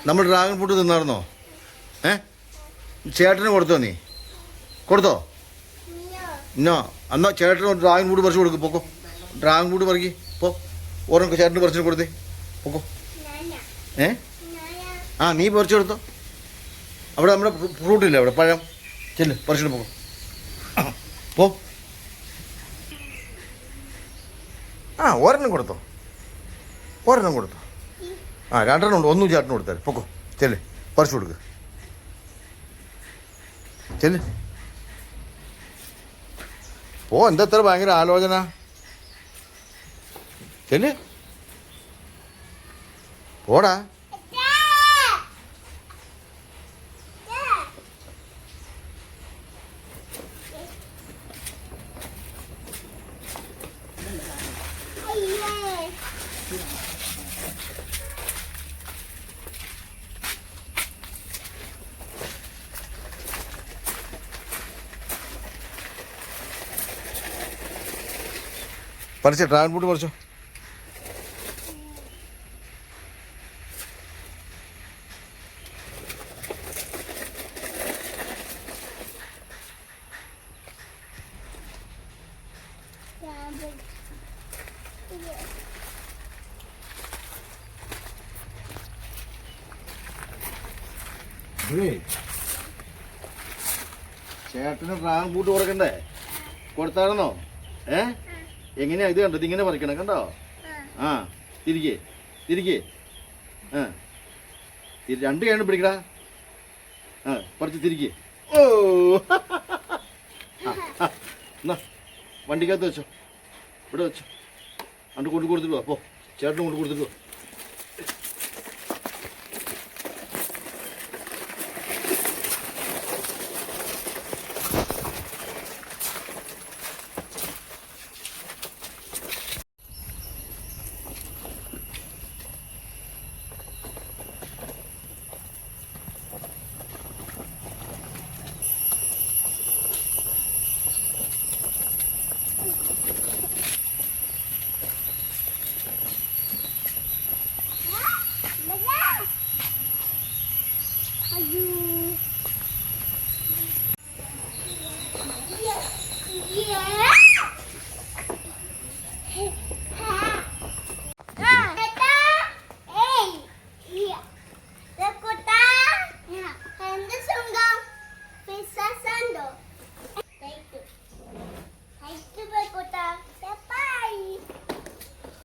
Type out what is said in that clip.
നമ്മൾ dragon fruit തിന്നായിരുന്നോ? ചേട്ടന് കൊടുത്തോ? നീ കൊടുത്തോ? ഇന്നോ അന്നോ ചേട്ടന് ഡ്രാഗൺ ഫ്രൂട്ട് പറിച്ച് കൊടുക്കും. പൊക്കോ, ഡ്രാഗൺ ഫ്രൂട്ട് പറിക്ക് പോ. ഓരോ ചേട്ടന് പറിച്ചു കൊടുത്തേ. പൊക്കോ. നീ പറിച്ചു കൊടുത്തോ. അവിടെ നമ്മുടെ ഫ്രൂട്ടില്ല, അവിടെ പഴം. ചെല്ല് പറിച്ചിട്ട് പോകോ. പോ. ഒരെണ്ണം കൊടുത്തോ, ഒരെണ്ണം കൊടുത്തോ. രണ്ടെണ്ണം ഉണ്ട്. ഒന്നും ചേട്ടന് കൊടുത്താൽ. പൊക്കോ, ചെല്ല് പറിച്ചു കൊടുക്ക്. ചെല്ല് പോ. എന്താ ഇത്ര ഭയങ്കര ആലോചന? ചെല്ല് പോടാ. പറിച്ചോ, ഡ്രാഗൺ ഫ്രൂട്ട് പറിച്ചോ. ചേട്ടന് ഡ്രാഗൺ ഫ്രൂട്ട് കൊടുക്കണ്ടേ? കൊടുത്തായിരുന്നോ? എങ്ങനെയാ ഇത്? കണ്ടോ, ഇതിങ്ങനെ പറിക്കണം. കണ്ടോ? തിരികെ തിരികെ. രണ്ട് കൈ പിടിക്കടാ. പറിച്ച് തിരികെ. ഓ, എന്നാ വണ്ടിക്കകത്ത് വെച്ചോ, ഇവിടെ വെച്ചോ. അണ്ട് കൊണ്ട് കൊടുത്തിട്ട് പോ. ചേട്ടന് കൊണ്ട് കൊടുത്തിട്ട് പോ.